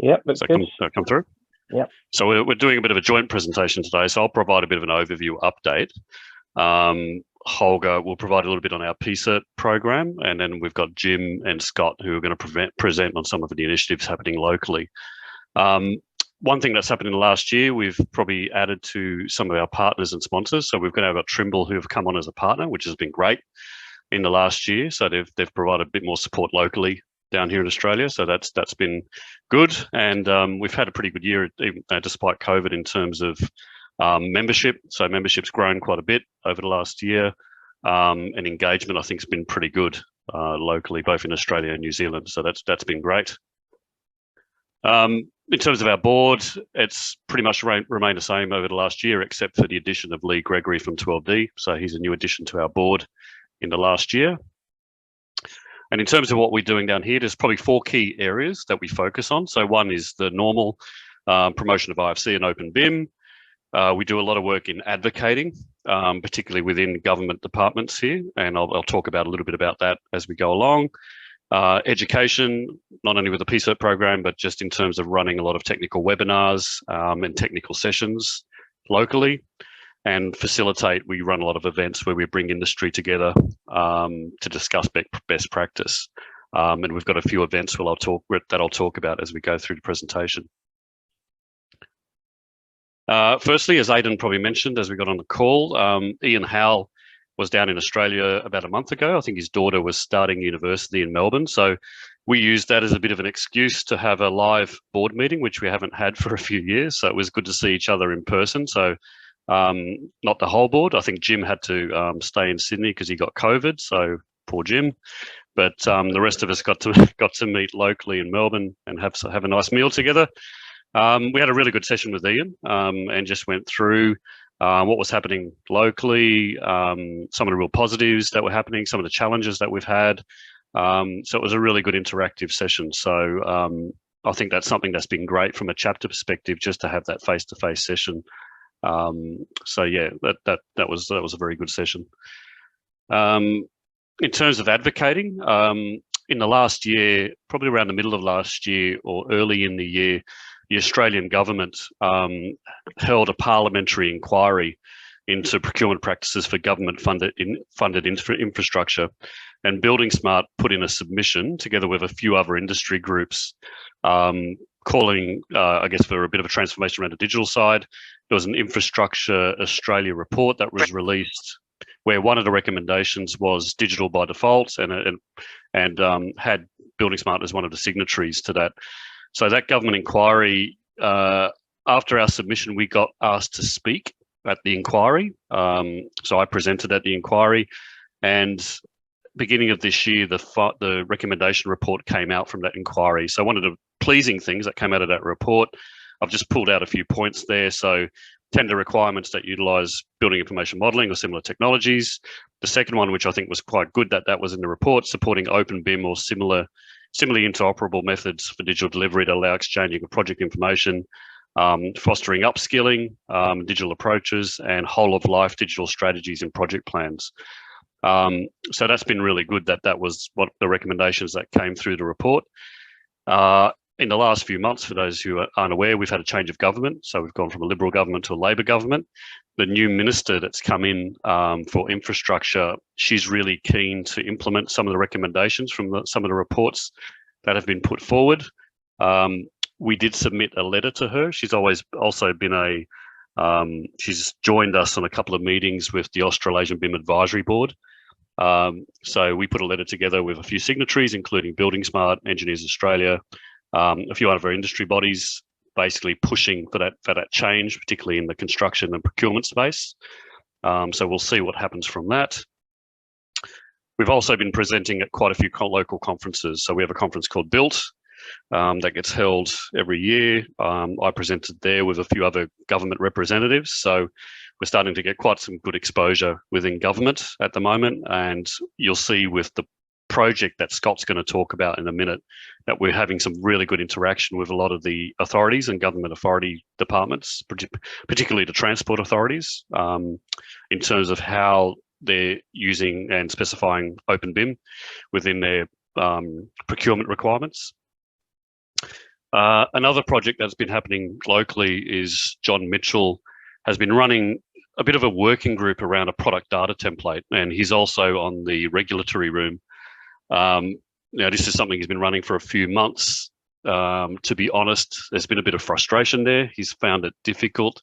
Yep, that's good. Come through? Yep. So we're doing a bit of a joint presentation today, so I'll provide a bit of an overview update. Holger will provide a little bit on our PCERT program, and then we've got Jim and Scott who are going to present on some of the initiatives happening locally. One thing that's happened in the last year, we've probably added to some of our partners and sponsors. So we've now got Trimble who have come on as a partner, which has been great in the last year. So they've provided a bit more support locally down here in Australia. So that's been good. And we've had a pretty good year despite COVID in terms of membership. So membership's grown quite a bit over the last year. And engagement, I think, has been pretty good locally, both in Australia and New Zealand. So that's been great. In terms of our board, it's pretty much remained the same over the last year, except for the addition of Lee Gregory from 12D. So he's a new addition to our board in the last year. And in terms of what we're doing down here, there's probably 4 key areas that we focus on. So one is the normal promotion of IFC and Open BIM. We do a lot of work in advocating, particularly within government departments here, and I'll talk about a little bit about that as we go along. Education, not only with the PCERT program, but just in terms of running a lot of technical webinars and technical sessions locally. And facilitate, we run a lot of events where we bring industry together to discuss best practice. And we've got a few events that I'll talk about as we go through the presentation. Firstly, as Aidan probably mentioned as we got on the call, Ian Howell was down in Australia about a month ago. I think his daughter was starting university in Melbourne. So we used that as a bit of an excuse to have a live board meeting, which we haven't had for a few years. So it was good to see each other in person. So not the whole board. I think Jim had to stay in Sydney because he got COVID. So poor Jim. But the rest of us got to meet locally in Melbourne and have a nice meal together. We had a really good session with Ian and just went through what was happening locally, some of the real positives that were happening, some of the challenges that we've had. So it was a really good interactive session. So I think that's something that's been great from a chapter perspective, just to have that face-to-face session. So yeah, that was a very good session. In terms of advocating, in the last year, probably around the middle of last year or early in the year, the Australian government held a parliamentary inquiry into procurement practices for government-funded infrastructure, and buildingSMART put in a submission together with a few other industry groups, calling, I guess, for a bit of a transformation around the digital side. There was an Infrastructure Australia report that was released, where one of the recommendations was digital by default, and had buildingSMART as one of the signatories to that. So that government inquiry, after our submission, we got asked to speak at the inquiry. So I presented at the inquiry, and beginning of this year, the recommendation report came out from that inquiry. So one of the pleasing things that came out of that report, I've just pulled out a few points there. So tender requirements that utilise building information modelling or similar technologies. The second one, which I think was quite good, that was in the report, supporting Open BIM or similarly interoperable methods for digital delivery to allow exchanging of project information, fostering upskilling, digital approaches, and whole-of-life digital strategies and project plans. So that's been really good. That was what the recommendations that came through the report. In the last few months, for those who aren't aware, we've had a change of government. So we've gone from a Liberal government to a Labor government. The new minister that's come in for infrastructure, she's really keen to implement some of the recommendations from some of the reports that have been put forward. We did submit a letter to her. She's always also been she's joined us on a couple of meetings with the Australasian BIM Advisory Board. So we put a letter together with a few signatories, including buildingSMART, Engineers Australia, a few other industry bodies, basically pushing for that change, particularly in the construction and procurement space. So we'll see what happens from that. We've also been presenting at quite a few local conferences. So we have a conference called Built that gets held every year. I presented there with a few other government representatives. So we're starting to get quite some good exposure within government at the moment. And you'll see with the project that Scott's going to talk about in a minute, that we're having some really good interaction with a lot of the authorities and government authority departments, particularly the transport authorities, in terms of how they're using and specifying Open BIM within their procurement requirements. Another project that's been happening locally is John Mitchell has been running a bit of a working group around a product data template, and he's also on the regulatory room. Now, this is something he's been running for a few months. To be honest, there's been a bit of frustration there. He's found it difficult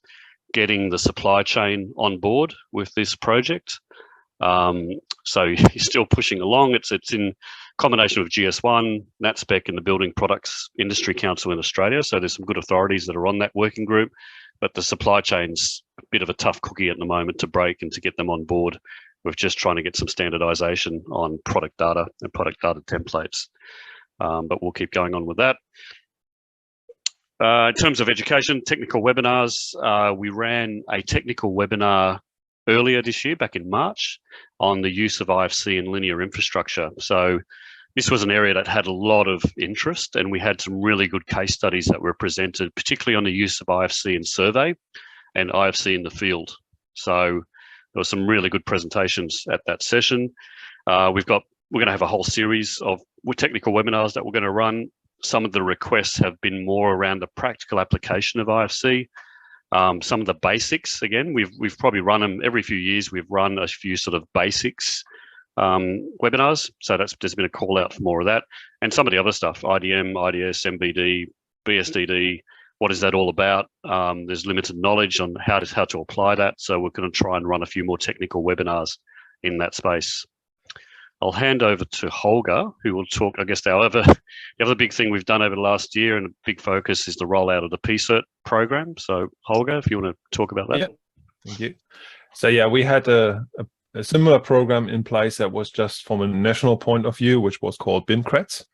getting the supply chain on board with this project. So he's still pushing along. It's in combination with GS1, NatSpec, and the Building Products Industry Council in Australia. So there's some good authorities that are on that working group, but the supply chain's a bit of a tough cookie at the moment to break and to get them on board. We're just trying to get some standardization on product data and product data templates, but we'll keep going on with that. In terms of education, technical webinars, we ran a technical webinar earlier this year, back in March, on the use of IFC in linear infrastructure. So this was an area that had a lot of interest, and we had some really good case studies that were presented, particularly on the use of IFC in survey and IFC in the field. So there were some really good presentations at that session. We're going to have a whole series of technical webinars that we're going to run. Some of the requests have been more around the practical application of IFC. Some of the basics, again, we've probably run them every few years. We've run a few sort of basics webinars. So there's been a call out for more of that. And some of the other stuff, IDM, IDS, MBD, BSDD, what is that all about? There's limited knowledge on how to apply that. So we're going to try and run a few more technical webinars in that space. I'll hand over to Holger, who will talk, I guess, the other big thing we've done over the last year and a big focus is the rollout of the PCERT program. So Holger, if you want to talk about that. Yeah, thank you. So yeah, we had a similar program in place that was just from a national point of view, which was called BIMCREDS.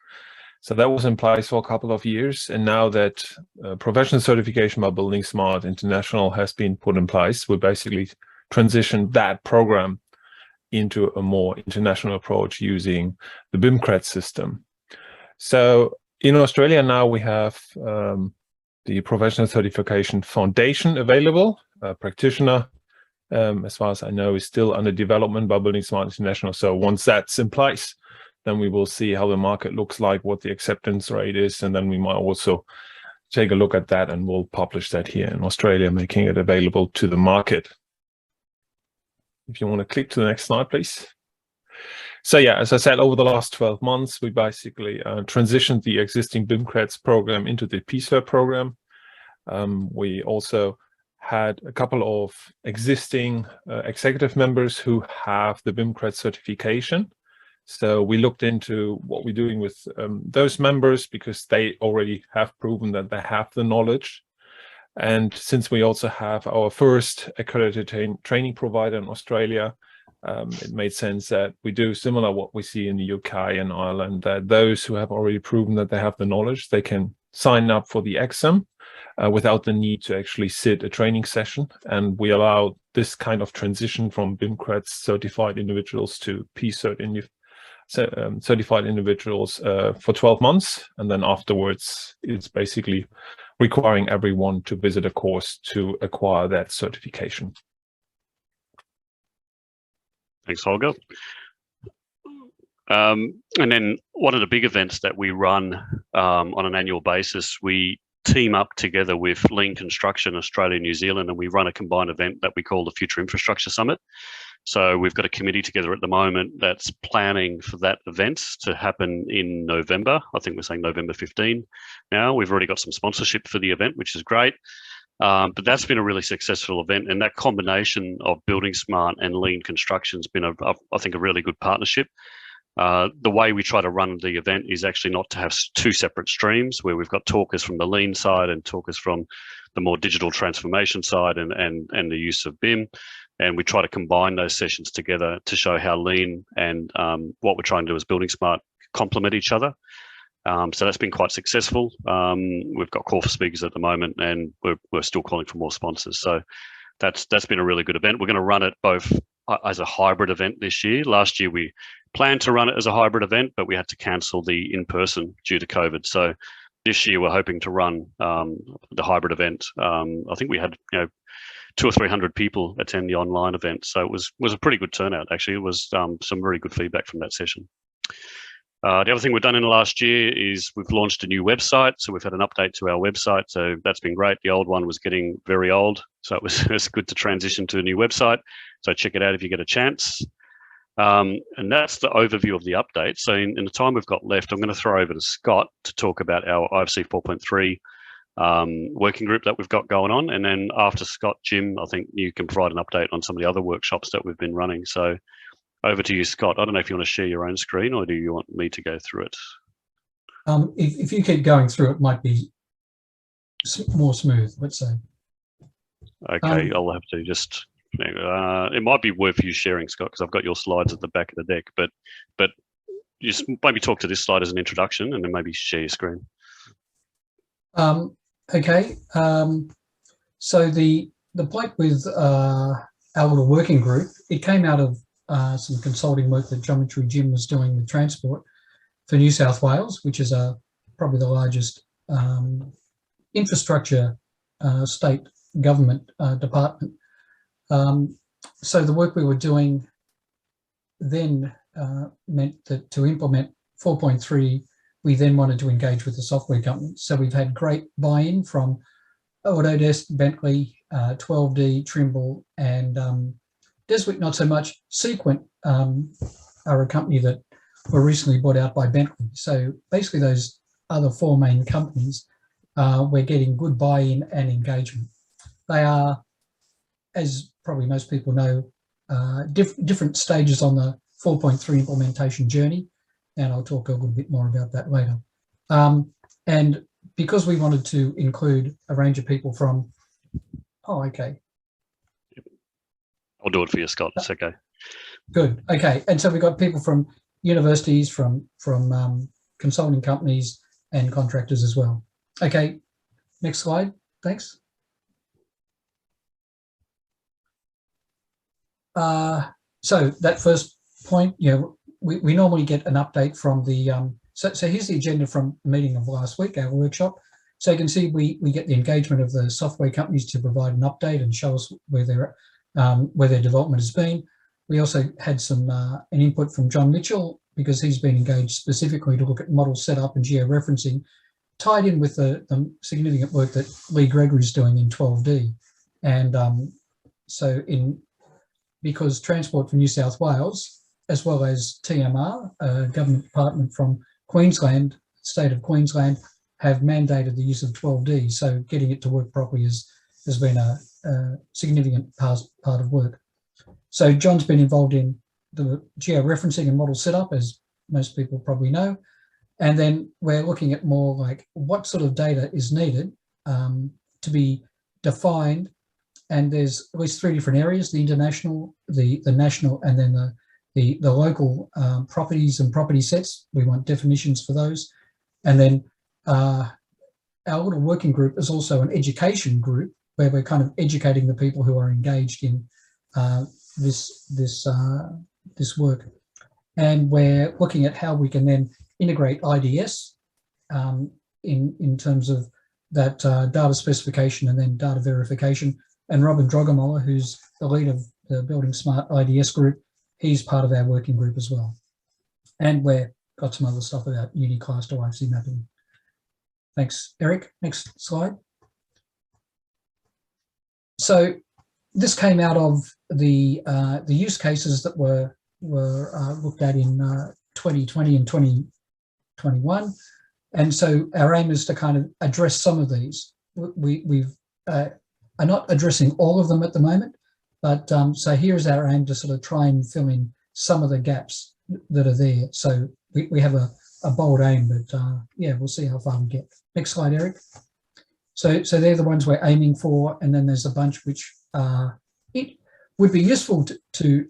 So that was in place for a couple of years. And now that professional certification by buildingSMART International has been put in place, we basically transitioned that program into a more international approach using the BIMCREDS system. So in Australia now we have the Professional Certification Foundation available. Practitioner, as far as I know, is still under development by buildingSMART International. So once that's in place, then we will see how the market looks like, what the acceptance rate is, and then we might also take a look at that and we'll publish that here in Australia, making it available to the market. If you want to click to the next slide, please. So yeah, as I said, over the last 12 months, we basically transitioned the existing BIMCREDS program into the PCERT program. We also had a couple of existing executive members who have the BIMCREDS certification. So we looked into what we're doing with those members because they already have proven that they have the knowledge. And since we also have our first accredited training provider in Australia, it made sense that we do similar what we see in the UK and Ireland, that those who have already proven that they have the knowledge, they can sign up for the exam without the need to actually sit a training session. And we allow this kind of transition from BIMCREDS certified individuals to PCERT certified individuals for 12 months. And then afterwards, it's basically requiring everyone to visit a course to acquire that certification. Thanks, Holger. And then one of the big events that we run on an annual basis, we team up together with Lean Construction Australia and New Zealand, and we run a combined event that we call the Future Infrastructure Summit. So we've got a committee together at the moment that's planning for that event to happen in November. I think we're saying November 15 now. We've already got some sponsorship for the event, which is great. But that's been a really successful event, and that combination of buildingSMART and Lean Construction has been, I think, a really good partnership. The way we try to run the event is actually not to have two separate streams where we've got talkers from the Lean side and talkers from the more digital transformation side and the use of BIM. And we try to combine those sessions together to show how Lean and what we're trying to do as buildingSMART complement each other. So that's been quite successful. We've got call for speakers at the moment, and we're still calling for more sponsors. So that's been a really good event. We're going to run it both as a hybrid event this year. Last year we planned to run it as a hybrid event, but we had to cancel the in-person due to COVID. So this year we're hoping to run the hybrid event. I think we had 200 or 300 people attend the online event, so it was a pretty good turnout. Actually, it was some very good feedback from that session. The other thing we've done in the last year is we've launched a new website. So we've had an update to our website. So that's been great. The old one was getting very old. So it's good to transition to a new website. So check it out if you get a chance. And that's the overview of the update. So in the time we've got left, I'm going to throw over to Scott to talk about our IFC 4.3 working group that we've got going on. And then after Scott, Jim, I think you can provide an update on some of the other workshops that we've been running. So over to you, Scott. I don't know if you want to share your own screen or do you want me to go through it? If you keep going through, it might be more smooth, let's say. Okay, I'll have to just, it might be worth you sharing, Scott, because I've got your slides at the back of the deck, but just maybe talk to this slide as an introduction and then maybe share your screen. Okay, so the point with our little working group, it came out of some consulting work that Geometry Jim was doing with Transport for New South Wales, which is probably the largest infrastructure state government department. So the work we were doing then meant that to implement 4.3, we then wanted to engage with the software companies. So we've had great buy-in from Autodesk, Bentley, 12D, Trimble, and Deswick not so much. Sequent are a company that were recently bought out by Bentley. So basically those other four main companies, we're getting good buy-in and engagement. They are, as probably most people know, different stages on the 4.3 implementation journey, and I'll talk a little bit more about that later. And because we wanted to include a range of people from, oh, okay. I'll do it for you, Scott. It's okay. Good. Okay. And so we got people from universities, from consulting companies and contractors as well. Okay. Next slide. Thanks. So that first point, we normally get an update from the, so here's the agenda from the meeting of last week, our workshop. So you can see we get the engagement of the software companies to provide an update and show us where their development has been. We also had some an input from John Mitchell, because he's been engaged specifically to look at model setup and georeferencing, tied in with the significant work that Lee Gregory is doing in 12D. And so because Transport for New South Wales, as well as TMR, a government department from Queensland, state of Queensland, have mandated the use of 12D. So getting it to work properly has been a significant part of work. So John's been involved in the georeferencing and model setup, as most people probably know. And then we're looking at more like what sort of data is needed to be defined. And there's at least three different areas: the international, the national, and then the local properties and property sets. We want definitions for those. And then our little working group is also an education group, where we're kind of educating the people who are engaged in this work. And we're looking at how we can then integrate IDS in terms of that data specification and then data verification. And Robin Drogamolla, who's the lead of the buildingSMART IDS group, he's part of our working group as well. And we've got some other stuff about uniclass to IFC mapping. Thanks, Eric. Next slide. So this came out of the use cases that were looked at in 2020 and 2021, and so our aim is to kind of address some of these. We've are not addressing all of them at the moment, but so here's our aim to sort of try and fill in some of the gaps that are there. So we have a bold aim, but yeah, we'll see how far we get. Next slide, Eric. So they're the ones we're aiming for, and then there's a bunch which it would be useful to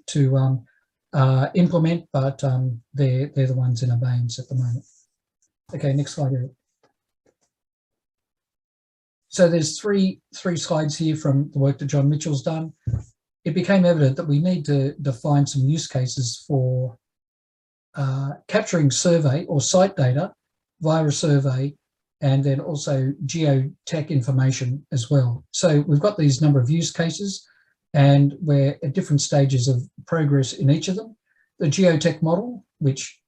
implement, but they're the ones in abeyance at the moment. Okay, next slide, Eric. So there's three slides here from the work that John Mitchell's done. It became evident that we need to define some use cases for capturing survey or site data via a survey, and then also geotech information as well. So we've got these number of use cases, and we're at different stages of progress in each of them. The geotech model, which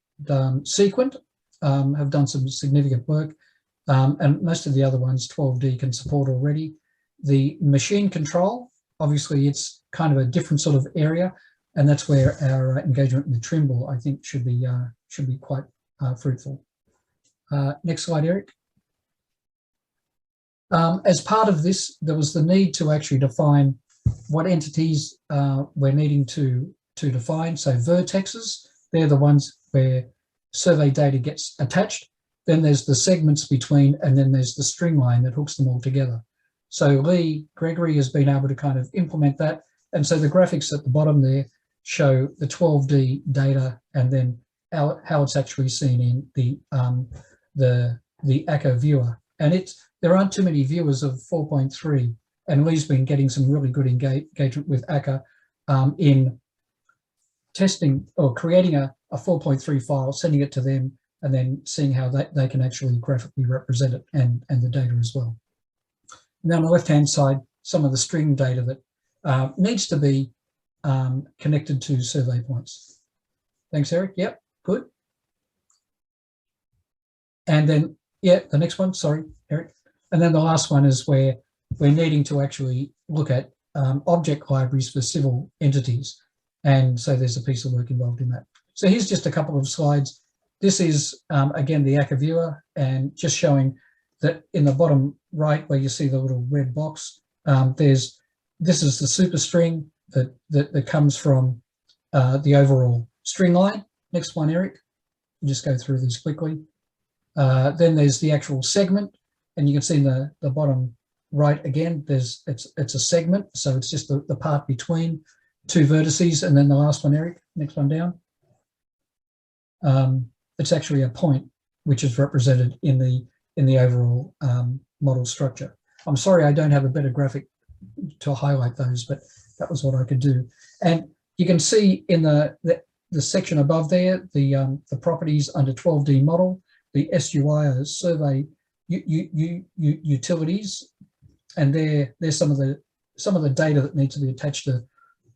Sequent have done some significant work, and most of the other ones 12D can support already. The machine control, obviously it's kind of a different sort of area, and that's where our engagement in the Trimble, I think, should be quite fruitful. Next slide, Eric. As part of this, there was the need to actually define what entities we're needing to define. So vertexes, they're the ones where survey data gets attached. Then there's the segments between, and then there's the string line that hooks them all together. So Lee Gregory has been able to kind of implement that. And so the graphics at the bottom there show the 12D data and then how it's actually seen in the ACCA viewer. And there aren't too many viewers of 4.3, and Lee's been getting some really good engagement with ACCA in testing or creating a 4.3 file, sending it to them, and then seeing how they can actually graphically represent it and the data as well. And then on the left-hand side, some of the string data that needs to be connected to survey points. Thanks, Eric. Yep, good. And then, yeah, the next one, sorry, Eric. And then the last one is where we're needing to actually look at object libraries for civil entities. And so there's a piece of work involved in that. So here's just a couple of slides. This is, again, the ACCA viewer, and just showing that in the bottom right where you see the little red box, this is the superstring that comes from the overall string line. Next one, Eric. I'll just go through these quickly. Then there's the actual segment, and you can see in the bottom right again, it's a segment, so it's just the part between two vertices. And then the last one, Eric, next one down. It's actually a point which is represented in the overall model structure. I'm sorry I don't have a better graphic to highlight those, but that was what I could do. And you can see in the section above there, the properties under 12D model, the SUI are survey utilities, and there's some of the data that needs to be attached to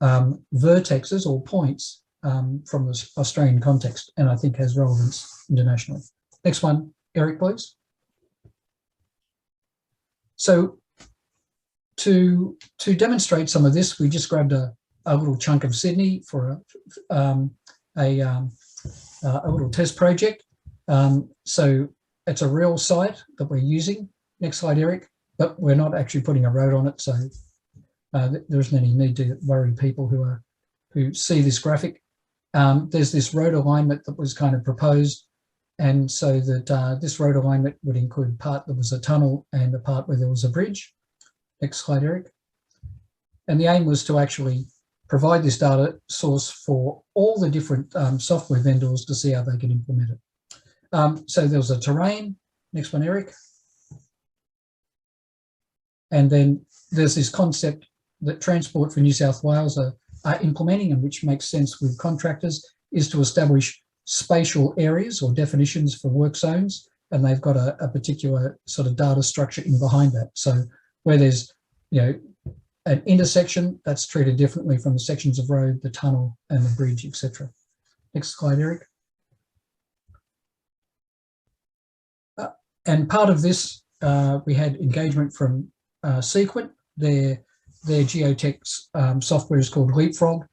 vertexes or points from the Australian context, and I think has relevance internationally. Next one, Eric, please. So to demonstrate some of this, we just grabbed a little chunk of Sydney for a little test project. So it's a real site that we're using. Next slide, Eric. But we're not actually putting a road on it, so there isn't any need to worry people who see this graphic. There's this road alignment that was kind of proposed, and so that this road alignment would include part that was a tunnel and the part where there was a bridge. Next slide, Eric. And the aim was to actually provide this data source for all the different software vendors to see how they can implement it. So there was a terrain. Next one, Eric. And then there's this concept that Transport for New South Wales are implementing, and which makes sense with contractors, is to establish spatial areas or definitions for work zones, and they've got a particular sort of data structure in behind that. So where there's, an intersection, that's treated differently from the sections of road, the tunnel and the bridge, etc. Next slide, Eric. And part of this, we had engagement from Sequent. Their geotech software is called Leapfrog,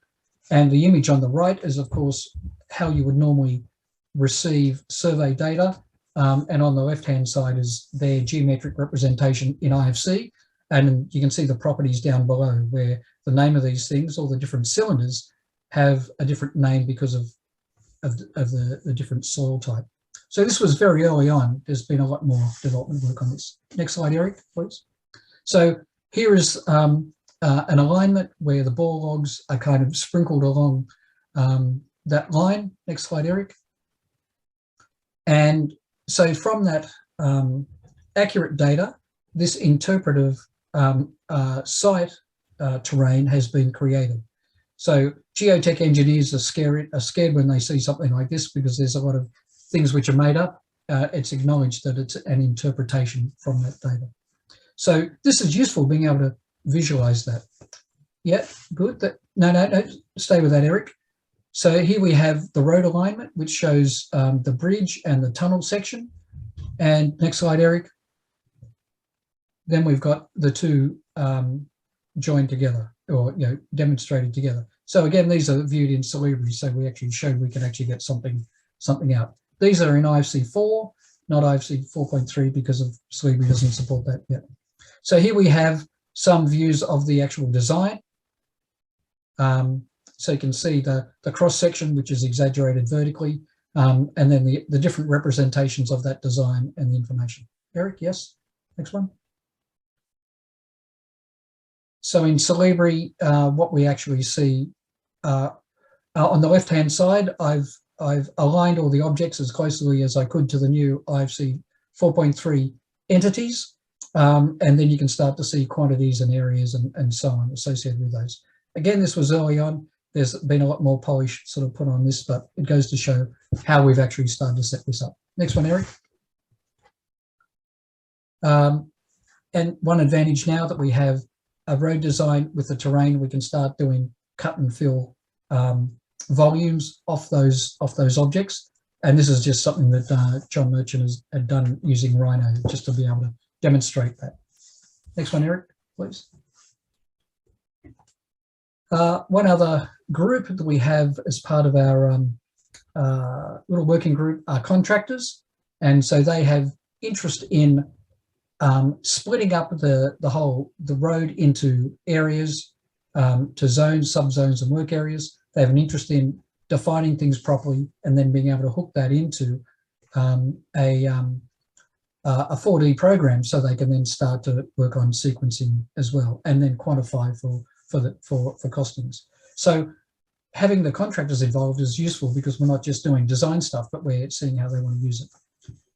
and the image on the right is, of course, how you would normally receive survey data, and on the left-hand side is their geometric representation in IFC, and you can see the properties down below where the name of these things, all the different cylinders, have a different name because of the different soil type. So this was very early on. There's been a lot more development work on this. Next slide, Eric, please. So here is an alignment where the bore logs are kind of sprinkled along that line. Next slide, Eric. And so from that accurate data, this interpretive site terrain has been created. So geotech engineers are scared when they see something like this, because there's a lot of things which are made up. It's acknowledged that it's an interpretation from that data. So this is useful, being able to visualize that. Yeah, good. No, stay with that, Eric. So here we have the road alignment, which shows the bridge and the tunnel section. And next slide, Eric. Then we've got the two joined together, or demonstrated together. So again, these are viewed in Solibri, so we actually showed we can actually get something out. These are in IFC 4, not IFC 4.3, because of Solibri doesn't support that yet. So here we have some views of the actual design. So you can see the cross section, which is exaggerated vertically, and then the different representations of that design and the information. Eric, yes? Next one. So in Solibri, what we actually see on the left-hand side, I've aligned all the objects as closely as I could to the new IFC 4.3 entities, and then you can start to see quantities and areas and so on associated with those. Again, this was early on. There's been a lot more polish sort of put on this, but it goes to show how we've actually started to set this up. Next one, Eric. And one advantage now that we have a road design with the terrain, we can start doing cut and fill volumes off those objects. And this is just something that John Merchant had done using Rhino, just to be able to demonstrate that. Next one, Eric, please. One other group that we have as part of our little working group are contractors. And so they have interest in splitting up the road into areas, to zones, subzones and work areas. They have an interest in defining things properly and then being able to hook that into a 4D program, so they can then start to work on sequencing as well, and then quantify for costings. So having the contractors involved is useful because we're not just doing design stuff, but we're seeing how they want to use it.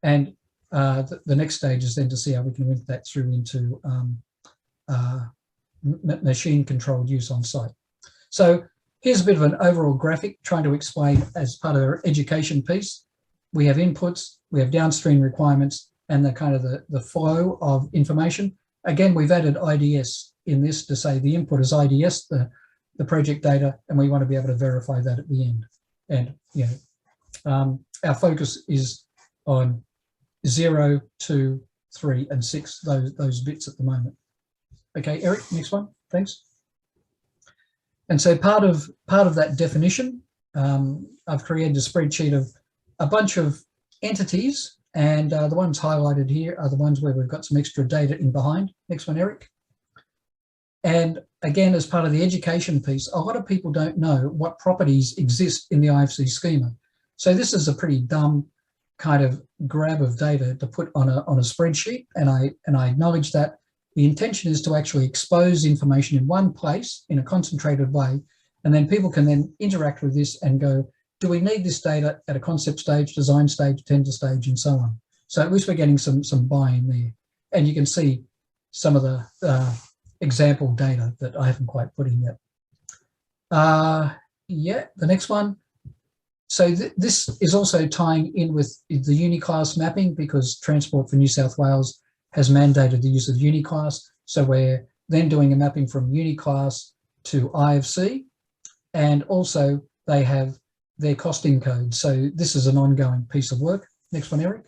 And the next stage is then to see how we can link that through into machine-controlled use on site. So here's a bit of an overall graphic trying to explain, as part of our education piece, we have inputs, we have downstream requirements, and the kind of the flow of information. Again, we've added IDS in this to say the input is IDS, the project data, and we want to be able to verify that at the end. And our focus is on 0, 2, 3, and 6, those bits at the moment. Okay, Eric, next one, thanks. And so part of that definition, I've created a spreadsheet of a bunch of entities, and the ones highlighted here are the ones where we've got some extra data in behind. Next one, Eric. And again, as part of the education piece, a lot of people don't know what properties exist in the IFC schema. So this is a pretty dumb kind of grab of data to put on a spreadsheet, and I acknowledge that. The intention is to actually expose information in one place in a concentrated way, and then people can then interact with this and go, do we need this data at a concept stage, design stage, tender stage, and so on. So at least we're getting some buy-in there. And you can see some of the example data that I haven't quite put in yet. Yeah, the next one. So this is also tying in with the Uniclass mapping, because Transport for New South Wales has mandated the use of Uniclass. So we're then doing a mapping from Uniclass to IFC, and also they have their costing code. So this is an ongoing piece of work. Next one, Eric.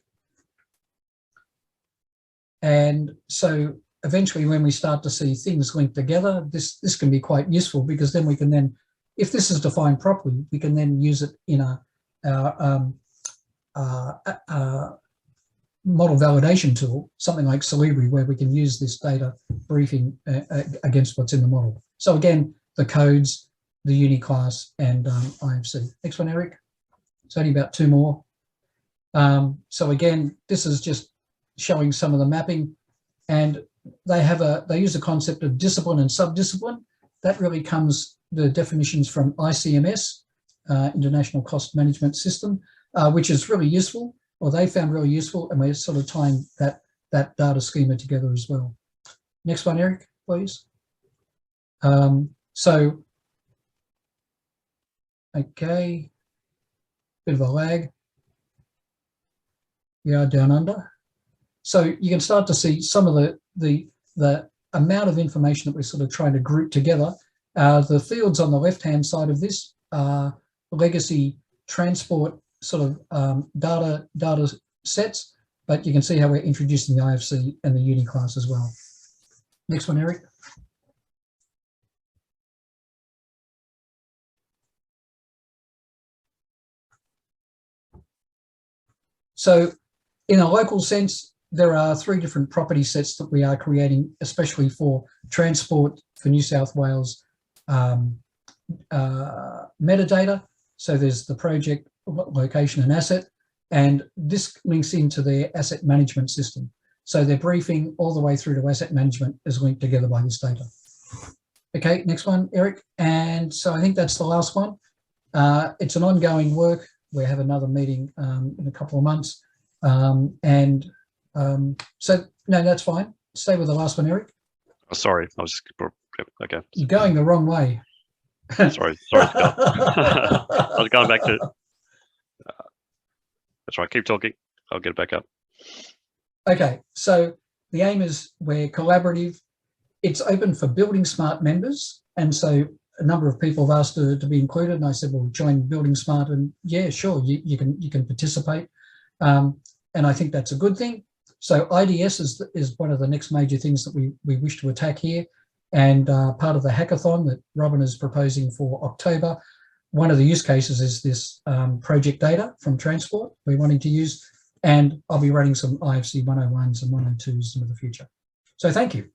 And so eventually when we start to see things linked together, this can be quite useful, because then we can then, if this is defined properly, we can then use it in a model validation tool, something like Solibri, where we can use this data briefing against what's in the model. So again, the codes, the Uniclass, and IFC. Next one, Eric. It's only about 2 more. So again, this is just showing some of the mapping, and they use a concept of discipline and subdiscipline. That really comes, the definitions from ICMS, International Cost Management System, which is really useful, or they found really useful, and we're sort of tying that data schema together as well. Next one, Eric, please. So, okay, bit of a lag. We are down under. So you can start to see some of the amount of information that we're sort of trying to group together. The fields on the left-hand side of this are legacy transport sort of data sets, but you can see how we're introducing the IFC and the uni class as well. Next one, Eric. So in a local sense, there are 3 different property sets that we are creating, especially for transport for New South Wales metadata. So there's the project, location and asset, and this links into their asset management system. So their briefing all the way through to asset management is linked together by this data. Okay, next one, Eric. And so I think that's the last one. It's an ongoing work. We have another meeting in a couple of months. So no, that's fine. Stay with the last one, Eric. Oh, sorry, I was just, okay. You're going the wrong way. Sorry, Scott. I was going back to, that's right, keep talking. I'll get it back up. Okay, so the aim is we're collaborative. It's open for buildingSMART members. And so a number of people have asked to be included. And I said, well, join buildingSMART, and yeah, sure, you can participate. And I think that's a good thing. So IDS is one of the next major things that we wish to attack here. And part of the hackathon that Robin is proposing for October, one of the use cases is this project data from transport we're wanting to use. And I'll be running some IFC 101s and 102s into the future. So thank you.